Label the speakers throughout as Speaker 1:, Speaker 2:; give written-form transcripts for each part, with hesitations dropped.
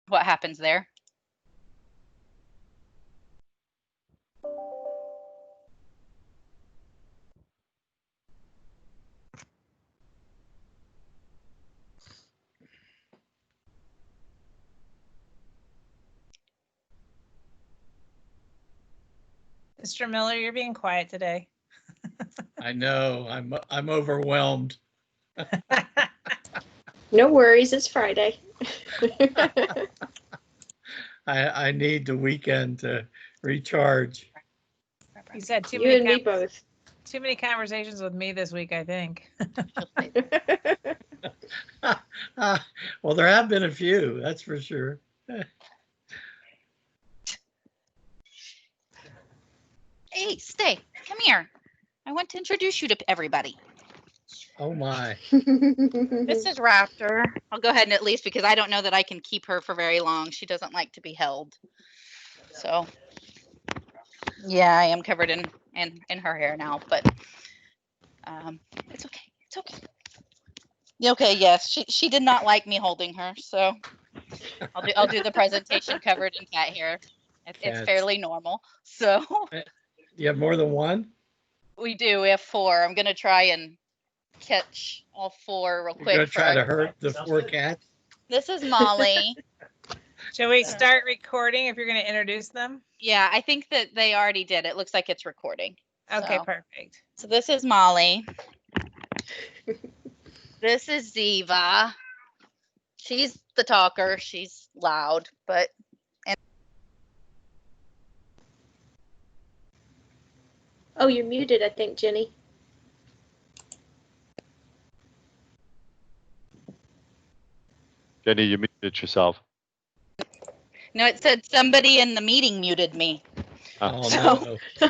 Speaker 1: what happens there.
Speaker 2: Mr. Miller, you're being quiet today.
Speaker 3: I know. I'm overwhelmed.
Speaker 4: No worries, it's Friday.
Speaker 3: I need the weekend to recharge.
Speaker 2: He's had too
Speaker 4: You and me
Speaker 2: many
Speaker 4: both.
Speaker 2: too many conversations with me this week, I think.
Speaker 3: Well, there have been a few, that's for sure.
Speaker 1: Hey, stay. Come here. I want to introduce you to everybody.
Speaker 3: Oh my.
Speaker 1: This is Raptor. I'll go ahead and at least, because I don't know that I can keep her for very long. She doesn't like to be held. So, yeah, I am covered in her hair now, but it's okay. It's okay. Okay, yes, she did not like me holding her, so I'll do the presentation covered in cat hair. It's
Speaker 3: Cats.
Speaker 1: fairly normal. So
Speaker 3: You have more than one?
Speaker 1: we do. We have 4. I'm gonna try and catch all 4 real
Speaker 3: You're
Speaker 1: quick.
Speaker 3: gonna try to hurt the 4 cats?
Speaker 1: This is Molly.
Speaker 2: Shall we start recording if you're going to introduce them?
Speaker 1: Yeah, I think that they already did. It looks like it's recording.
Speaker 2: Okay,
Speaker 1: So-
Speaker 2: perfect.
Speaker 1: So this is Molly. This is Ziva. She's the talker. She's loud, but
Speaker 4: Oh, you're muted, I think, Jenny.
Speaker 5: Jenny, you muted yourself.
Speaker 1: no, it said somebody in the meeting muted me.
Speaker 3: Oh,
Speaker 1: So-
Speaker 3: no.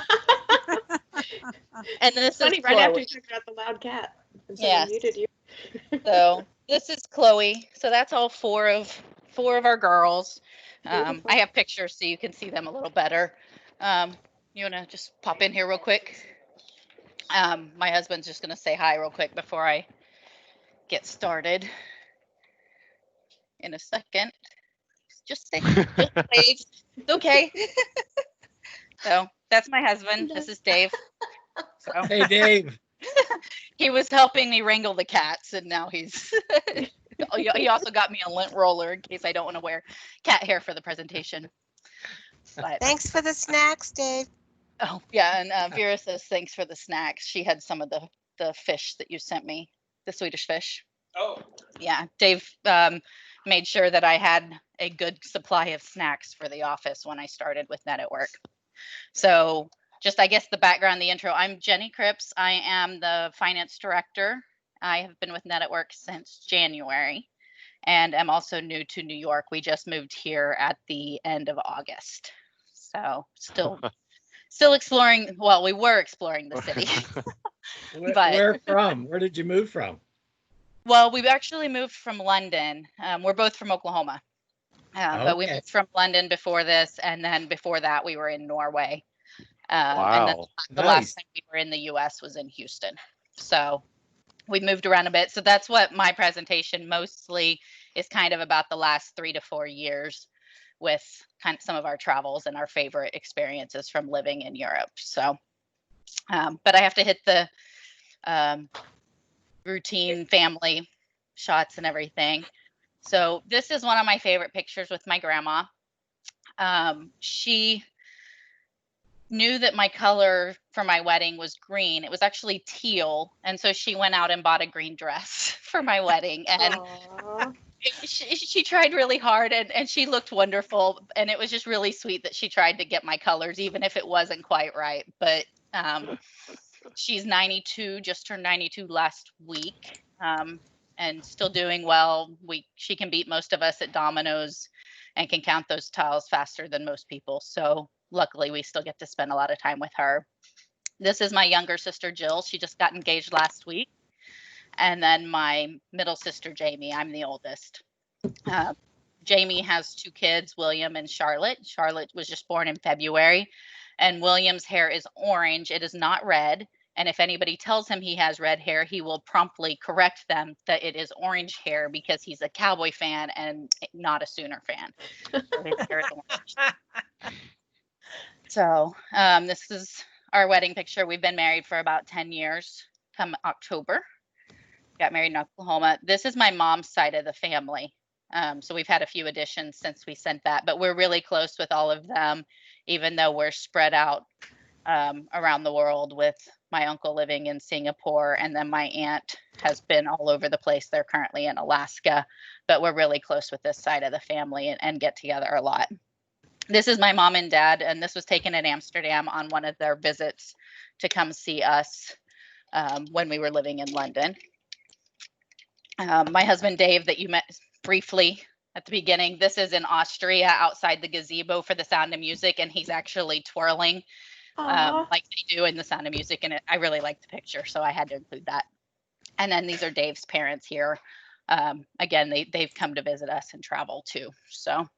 Speaker 1: And this
Speaker 4: Funny,
Speaker 1: is
Speaker 4: right after
Speaker 1: Chloe.
Speaker 4: you talked about the loud cat. And
Speaker 1: Yes.
Speaker 4: muted you.
Speaker 1: So this is Chloe. So that's all 4 of our girls. I have pictures so you can see them a little better. You want to just pop in here real quick? My husband's just going to say hi real quick before I get started in a second. Just say, just wave. It's okay. So that's my husband. This is Dave. So
Speaker 3: Hey, Dave.
Speaker 1: he was helping me wrangle the cats, and now he's he also got me a lint roller in case I don't want to wear cat hair for the presentation. But
Speaker 6: Thanks for the snacks, Dave.
Speaker 1: oh yeah, and Vera says thanks for the snacks. She had some of the fish that you sent me, the Swedish fish.
Speaker 7: Oh,
Speaker 1: Yeah, Dave made sure that I had a good supply of snacks for the office when I started with Net at Work. So just, I guess, the background, the intro. I'm Jenny Cripps. I am the finance director. I have been with Net at Work since January and am also new to New York. We just moved here at the end of August. So still exploring. Well, we were exploring the city. But-
Speaker 3: Where from? Where did you move from?
Speaker 1: Well, we've actually moved from London. We're both from Oklahoma. But we
Speaker 3: Okay.
Speaker 1: moved from London before this, and then before that we were in Norway. And then
Speaker 5: Wow.
Speaker 1: the
Speaker 3: Nice.
Speaker 1: last time we were in the US was in Houston. So we moved around a bit. So that's what my presentation mostly is kind of about, the last 3 to 4 years with kind of some of our travels and our favorite experiences from living in Europe. So, but I have to hit the routine family shots and everything. So this is one of my favorite pictures with my grandma. She knew that my color for my wedding was green. It was actually teal. And so she went out and bought a green dress for my wedding. And
Speaker 4: Aw.
Speaker 1: she tried really hard, and she looked wonderful. And it was just really sweet that she tried to get my colors, even if it wasn't quite right. But she's 92, just turned 92 last week, and still doing well. She can beat most of us at dominoes and can count those tiles faster than most people. So luckily, we still get to spend a lot of time with her. This is my younger sister, Jill. She just got engaged last week. And then my middle sister, Jamie. I'm the oldest. Jamie has 2 kids, William and Charlotte. Charlotte was just born in February, and William's hair is orange. It is not red. And if anybody tells him he has red hair, he will promptly correct them that it is orange hair because he's a Cowboy fan and not a Sooner fan. So his hair is orange. So this is our wedding picture. We've been married for about 10 years. Come October, got married in Oklahoma. This is my mom's side of the family. So we've had a few additions since we sent that, but we're really close with all of them, even though we're spread out around the world, with my uncle living in Singapore, and then my aunt has been all over the place. They're currently in Alaska, but we're really close with this side of the family and get together a lot. This is my mom and dad, and this was taken in Amsterdam on one of their visits to come see us when we were living in London. My husband, Dave, that you met briefly at the beginning, this is in Austria outside the gazebo for the Sound of Music, and he's actually twirling like they do in the Sound of Music, and I really like the picture, so I had to include that. And then these are Dave's parents here. Again, they've come to visit us and travel too. So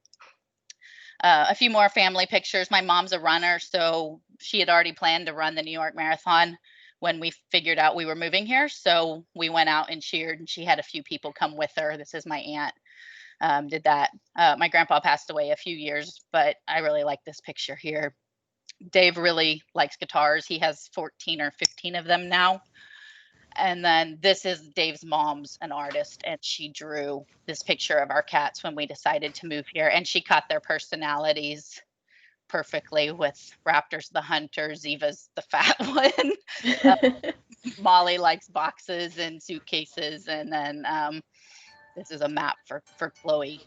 Speaker 1: a few more family pictures. My mom's a runner, so she had already planned to run the New York Marathon when we figured out we were moving here. So we went out and cheered, and she had a few people come with her. This is my aunt, did that. My grandpa passed away a few years, but I really like this picture here. Dave really likes guitars. He has 14 or 15 of them now. And then this is Dave's mom's an artist, and she drew this picture of our cats when we decided to move here, and she caught their personalities perfectly, with Raptor's the hunter, Ziva's the fat one. Molly likes boxes and suitcases, and then this is a map for Chloe.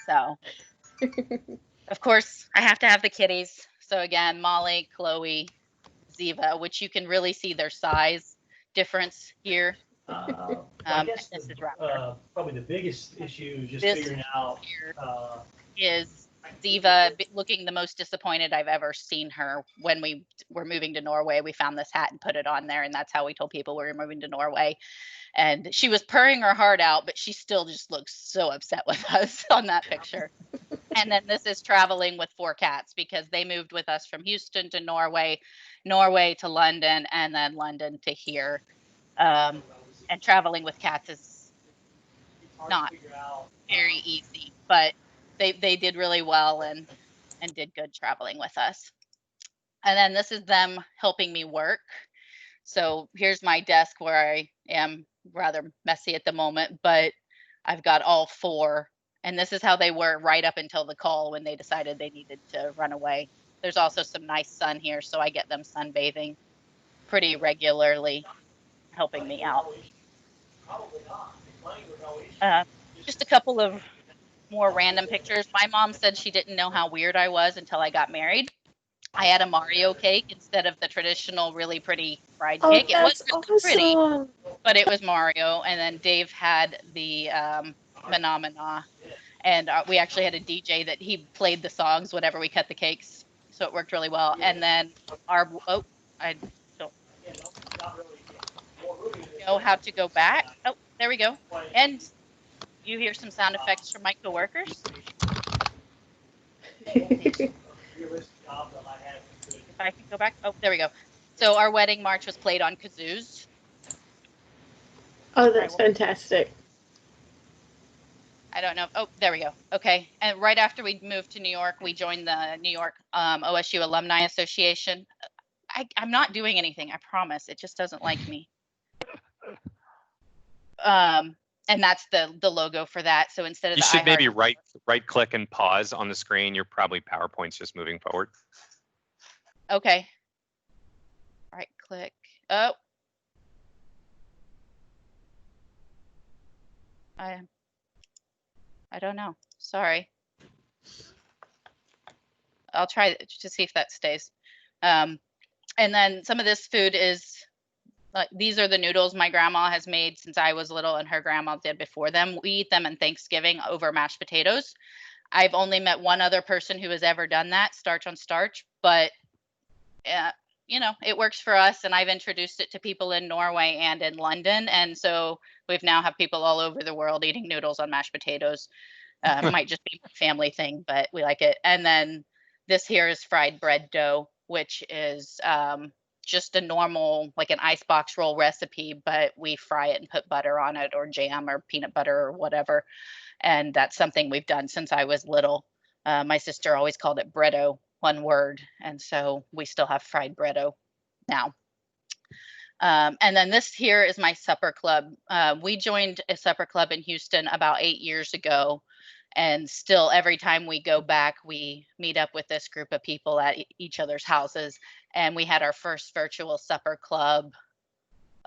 Speaker 1: So of course I have to have the kitties. So again, Molly, Chloe, Ziva, which you can really see their size difference here.
Speaker 5: I guess
Speaker 1: this is Raptor.
Speaker 5: probably the biggest issue is just
Speaker 1: This
Speaker 5: figuring out.
Speaker 1: here is Ziva looking the most disappointed I've ever seen her. When we were moving to Norway, we found this hat and put it on there, and that's how we told people we were moving to Norway. And she was purring her heart out, but she still just looks so upset with us on that picture. And then this is traveling with 4 cats, because they moved with us from Houston to Norway, Norway to London, and then London to here. And traveling with cats is not very easy, but they did really well and did good traveling with us. And then this is them helping me work. So here's my desk where I am rather messy at the moment, but I've got all 4. And this is how they were right up until the call when they decided they needed to run away. There's also some nice sun here, so I get them sunbathing pretty regularly, helping me out. Just a couple of more random pictures. My mom said she didn't know how weird I was until I got married. I had a Mario cake instead of the traditional really pretty bride cake. It was really pretty, but it was Mario. And then Dave had the Phenomena. And we actually had a DJ that he played the songs whenever we cut the cakes. So it worked really well. And then I don't know how to go back. Oh, there we go. And you hear some sound effects from my coworkers. If I can go back. Oh, there we go. So our wedding march was played on kazoos.
Speaker 4: Oh, that's fantastic.
Speaker 1: I don't know. Oh, there we go. Okay. And right after we moved to New York, we joined the New York OSU Alumni Association. I'm not doing anything, I promise. It just doesn't like me. And that's the logo for that. So instead of
Speaker 7: You should maybe right click and pause on the screen. You're probably PowerPoint's just moving forward.
Speaker 1: Okay. Right click. Oh. I don't know. Sorry. I'll try to see if that stays. And then some of this food is like, these are the noodles my grandma has made since I was little, and her grandma did before them. We eat them on Thanksgiving over mashed potatoes. I've only met one other person who has ever done that, starch on starch, but you know, it works for us, and I've introduced it to people in Norway and in London, and so we've now have people all over the world eating noodles on mashed potatoes. It might just be a family thing, but we like it. And then this here is fried bread dough, which is just a normal, like an icebox roll recipe, but we fry it and put butter on it or jam or peanut butter or whatever. And that's something we've done since I was little. My sister always called it breado, one word. And so we still have fried breado now. And then this here is my supper club. We joined a supper club in Houston about 8 years ago. And still, every time we go back, we meet up with this group of people at each other's houses. And we had our first virtual supper club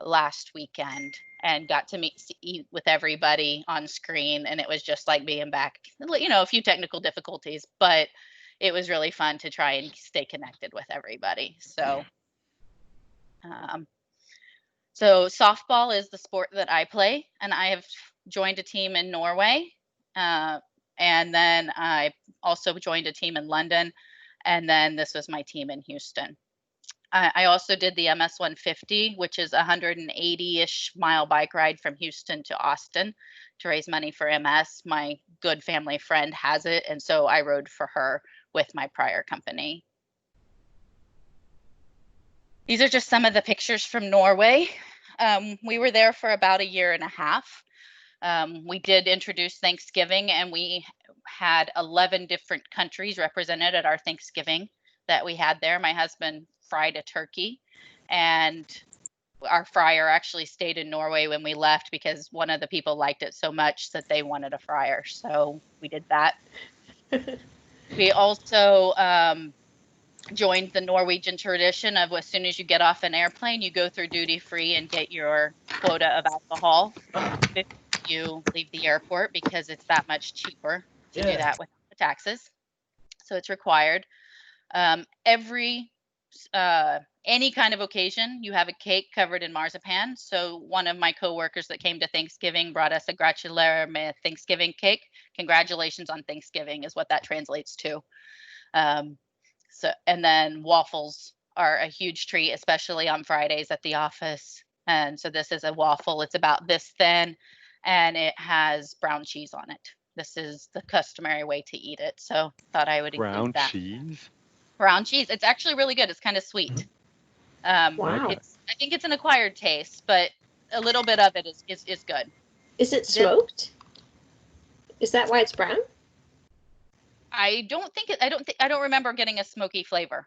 Speaker 1: last weekend and got to eat with everybody on screen. And it was just like being back, you know, a few technical difficulties, but it was really fun to try and stay connected with everybody. So, so softball is the sport that I play, and I have joined a team in Norway. And then I also joined a team in London. And then this was my team in Houston. I also did the MS 150, which is a 180-ish mile bike ride from Houston to Austin to raise money for MS. My good family friend has it, and so I rode for her with my prior company. These are just some of the pictures from Norway. We were there for about 1.5 years. We did introduce Thanksgiving, and we had 11 different countries represented at our Thanksgiving that we had there. My husband fried a turkey, and our fryer actually stayed in Norway when we left because one of the people liked it so much that they wanted a fryer. So we did that. We also joined the Norwegian tradition of as soon as you get off an airplane, you go through duty free and get your quota of alcohol if you leave the airport, because it's that much cheaper to do that without the taxes. So it's required. Any kind of occasion, you have a cake covered in marzipan. So one of my coworkers that came to Thanksgiving brought us a gratulerer med Thanksgiving cake. Congratulations on Thanksgiving is what that translates to. And then waffles are a huge treat, especially on Fridays at the office. And so this is a waffle. It's about this thin, and it has brown cheese on it. This is the customary way to eat it. So thought I would include that.
Speaker 8: cheese?
Speaker 1: Brown cheese. It's actually really good. It's kind of sweet.
Speaker 4: Wow.
Speaker 1: I think it's an acquired taste, but a little bit of it is good.
Speaker 4: Is it smoked? Is that why it's brown?
Speaker 1: I don't remember getting a smoky flavor.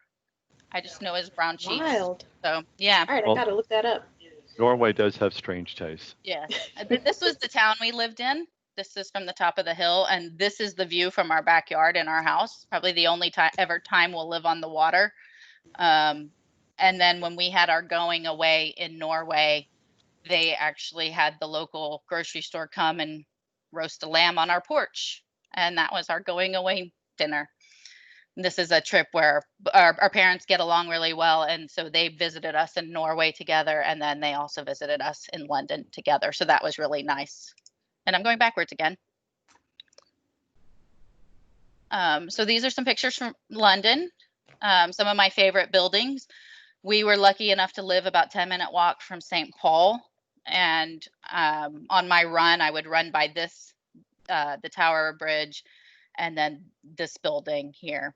Speaker 1: I just know it's brown cheese.
Speaker 4: Wild.
Speaker 1: So yeah.
Speaker 4: All right,
Speaker 8: Well-
Speaker 4: I gotta look that up.
Speaker 8: Norway does have strange tastes.
Speaker 1: Yeah. This was the town we lived in. This is from the top of the hill, and this is the view from our backyard in our house. Probably the only time we'll live on the water. And then when we had our going away in Norway, they actually had the local grocery store come and roast a lamb on our porch. And that was our going away dinner. This is a trip where our parents get along really well. And so they visited us in Norway together. And then they also visited us in London together. So that was really nice. And I'm going backwards again. So these are some pictures from London. Some of my favorite buildings. We were lucky enough to live about 10-minute walk from St. Paul. And on my run, I would run by this, the Tower Bridge, and then this building here.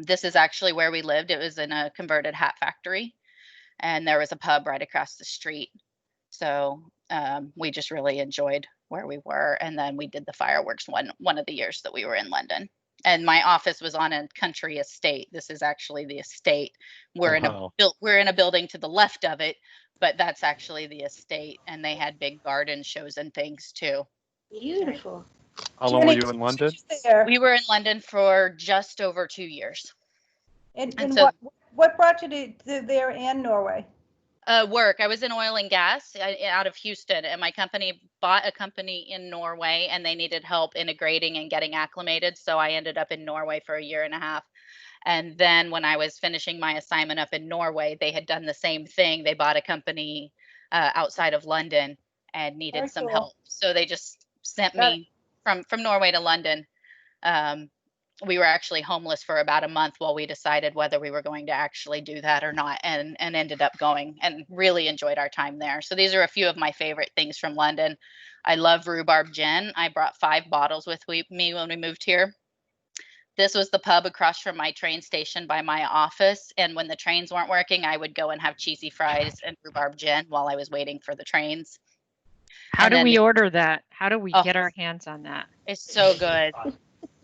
Speaker 1: This is actually where we lived. It was in a converted hat factory, and there was a pub right across the street. So we just really enjoyed where we were. And then we did the fireworks one of the years that we were in London. And my office was on a country estate. This is actually the estate. We're in a building to the left of it, but that's actually the estate. And they had big garden shows and things too.
Speaker 4: Beautiful.
Speaker 8: How long were you in London?
Speaker 2: There.
Speaker 1: We were in London for just over 2 years.
Speaker 2: And
Speaker 1: so-
Speaker 2: what brought you to there and Norway?
Speaker 1: Work. I was in oil and gas out of Houston, and my company bought a company in Norway, and they needed help integrating and getting acclimated. So I ended up in Norway for 1.5 years. And then when I was finishing my assignment up in Norway, they had done the same thing. They bought a company outside of London and needed
Speaker 2: Very
Speaker 1: some
Speaker 2: cool.
Speaker 1: help. So they just sent
Speaker 2: Got
Speaker 1: me from Norway to London. We were actually homeless for about a month while we decided whether we were going to actually do that or not, and ended up going and really enjoyed our time there. So these are a few of my favorite things from London. I love rhubarb gin. I brought 5 bottles with me when we moved here. This was the pub across from my train station by my office. And when the trains weren't working, I would go and have cheesy fries and rhubarb gin while I was waiting for the trains.
Speaker 9: How
Speaker 1: And
Speaker 9: do
Speaker 1: then
Speaker 9: we
Speaker 1: the-
Speaker 9: order that? How do we
Speaker 1: Oh.
Speaker 9: get our hands on that?
Speaker 1: It's so good.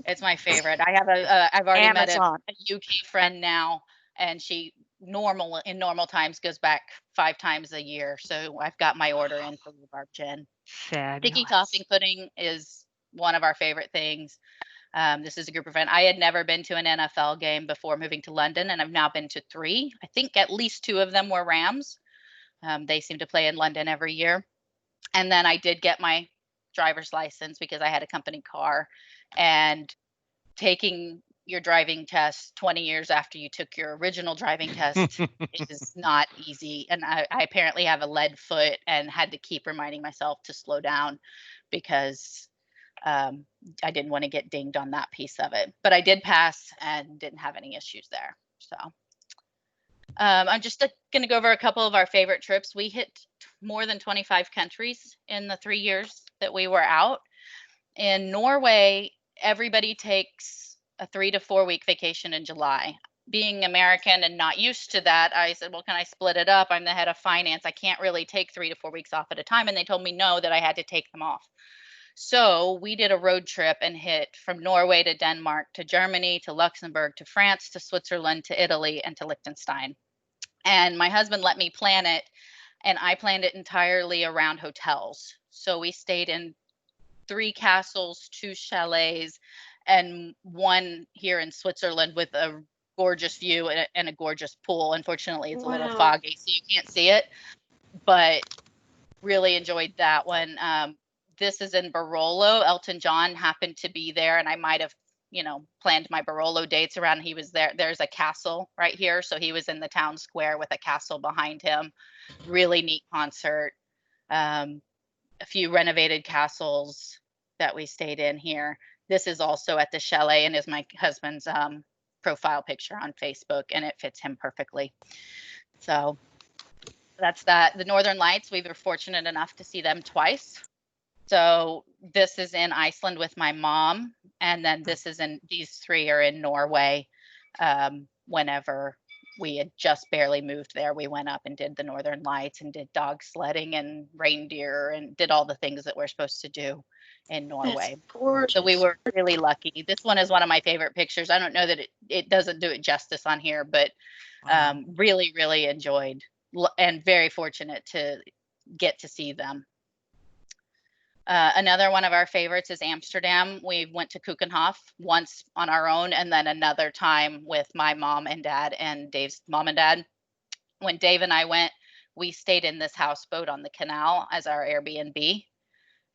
Speaker 1: It's my favorite. I have I've already met
Speaker 6: Amazon.
Speaker 1: a UK friend now, and she in normal times goes back 5 times a year. So I've got my order in for rhubarb gin. Sticky
Speaker 9: Fabulous.
Speaker 1: topping pudding is one of our favorite things. This is a group event. I had never been to an NFL game before moving to London, and I've now been to 3. I think at least 2 of them were Rams. They seem to play in London every year. And then I did get my driver's license because I had a company car, and taking your driving test 20 years after you took your original driving test is not easy. And I apparently have a lead foot and had to keep reminding myself to slow down because I didn't want to get dinged on that piece of it. But I did pass and didn't have any issues there. So I'm just going to go over a couple of our favorite trips. We hit more than 25 countries in the 3 years that we were out. In Norway, everybody takes a 3 to 4 week vacation in July. Being American and not used to that, I said, well, can I split it up? I'm the head of finance. I can't really take 3 to 4 weeks off at a time. And they told me no, that I had to take them off. So we did a road trip and hit from Norway to Denmark to Germany to Luxembourg to France to Switzerland to Italy and to Liechtenstein. And my husband let me plan it, and I planned it entirely around hotels. So we stayed in 3 castles, 2 chalets, and 1 here in Switzerland with a gorgeous view and a gorgeous pool. Unfortunately, it's a little
Speaker 4: Wow.
Speaker 1: foggy, so you can't see it, but really enjoyed that one. This is in Barolo. Elton John happened to be there, and I might have, planned my Barolo dates around. He was there. There's a castle right here. So he was in the town square with a castle behind him. Really neat concert. A few renovated castles that we stayed in here. This is also at the chalet and is my husband's profile picture on Facebook, and it fits him perfectly. So that's that. The Northern Lights, we were fortunate enough to see them twice. So this is in Iceland with my mom, and then these 3 are in Norway. Whenever we had just barely moved there, we went up and did the Northern Lights and did dog sledding and reindeer and did all the things that we're supposed to do in Norway.
Speaker 4: That's gorgeous.
Speaker 1: So we were really lucky. This one is one of my favorite pictures. I don't know that it doesn't do it justice on here, but really, really enjoyed and very fortunate to get to see them. Another one of our favorites is Amsterdam. We went to Keukenhof once on our own, and then another time with my mom and dad and Dave's mom and dad. When Dave and I went, we stayed in this houseboat on the canal as our Airbnb,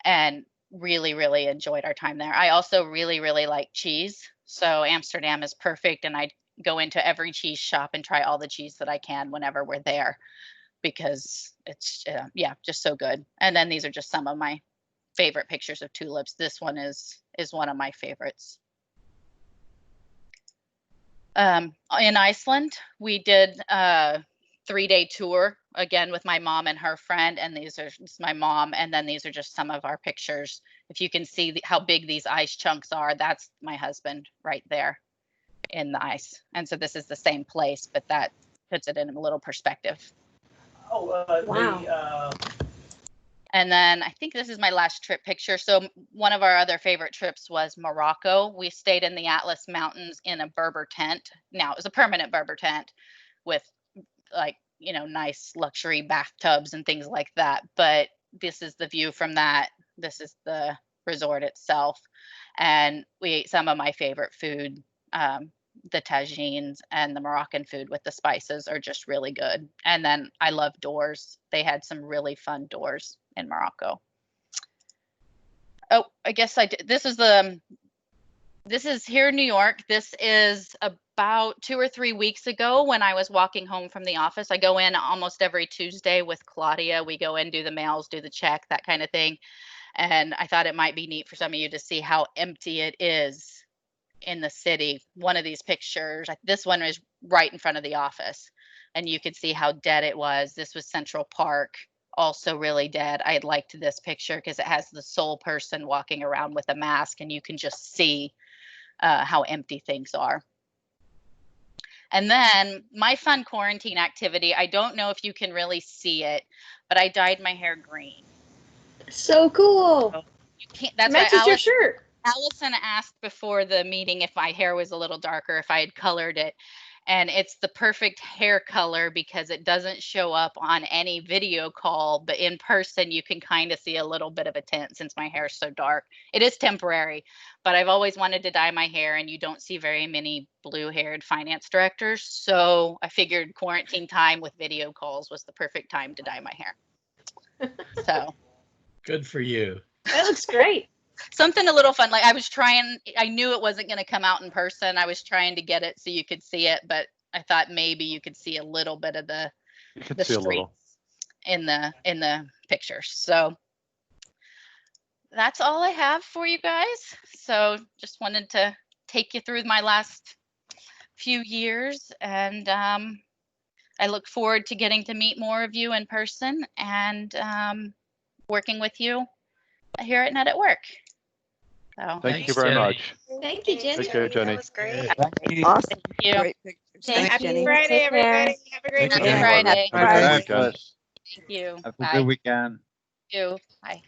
Speaker 1: and really, really enjoyed our time there. I also really, really like cheese. So Amsterdam is perfect, and I go into every cheese shop and try all the cheese that I can whenever we're there, because it's just so good. And then these are just some of my favorite pictures of tulips. This one is one of my favorites. In Iceland, we did a 3-day tour again with my mom and her friend, and these are just my mom, and then these are just some of our pictures. If you can see how big these ice chunks are, that's my husband right there in the ice. And so this is the same place, but that puts it in a little perspective.
Speaker 4: Wow.
Speaker 1: And then I think this is my last trip picture. So one of our other favorite trips was Morocco. We stayed in the Atlas Mountains in a Berber tent. Now, it was a permanent Berber tent with nice luxury bathtubs and things like that. But this is the view from that. This is the resort itself. And we ate some of my favorite food. The tagines and the Moroccan food with the spices are just really good. And then I love doors. They had some really fun doors in Morocco. Oh, I guess I did. This is here in New York. This is about 2 or 3 weeks ago when I was walking home from the office. I go in almost every Tuesday with Claudia. We go in, do the mails, do the check, that kind of thing. And I thought it might be neat for some of you to see how empty it is in the city. One of these pictures, this one is right in front of the office, and you could see how dead it was. This was Central Park, also really dead. I liked this picture because it has the sole person walking around with a mask, and you can just see how empty things are. And then my fun quarantine activity, I don't know if you can really see it, but I dyed my hair green.
Speaker 4: So cool.
Speaker 1: You can't, that's why
Speaker 4: Matches your shirt.
Speaker 1: Allison asked before the meeting if my hair was a little darker, if I had colored it. And it's the perfect hair color because it doesn't show up on any video call, but in person you can kind of see a little bit of a tint since my hair is so dark. It is temporary, but I've always wanted to dye my hair, and you don't see very many blue-haired finance directors. So I figured quarantine time with video calls was the perfect time to dye my hair. So
Speaker 3: Good for you.
Speaker 4: That looks great.
Speaker 1: something a little fun. Like I knew it wasn't going to come out in person. I was trying to get it so you could see it, but I thought maybe you could see a little bit of the
Speaker 8: You can
Speaker 1: the
Speaker 8: see a little.
Speaker 1: streets in the pictures. So that's all I have for you guys. So just wanted to take you through my last few years, and I look forward to getting to meet more of you in person and working with you here at Net at Work. So
Speaker 8: Thank
Speaker 3: Thanks,
Speaker 8: you very
Speaker 3: Jenny.
Speaker 8: much.
Speaker 4: Thank you, Jenny.
Speaker 8: Take care, Jenny.
Speaker 6: That was great.
Speaker 10: Awesome.
Speaker 1: thank you.
Speaker 10: Great pictures.
Speaker 4: Thank
Speaker 10: Thanks,
Speaker 2: Happy
Speaker 10: Jenny.
Speaker 2: Friday,
Speaker 4: Take care.
Speaker 2: everybody. Have a great
Speaker 8: Thank you,
Speaker 1: Happy
Speaker 2: weekend.
Speaker 8: Jenny.
Speaker 1: Friday.
Speaker 8: Have a great
Speaker 10: Bye.
Speaker 8: weekend.
Speaker 1: Thank you.
Speaker 11: Have a
Speaker 1: Bye.
Speaker 11: good weekend.
Speaker 1: You. Bye.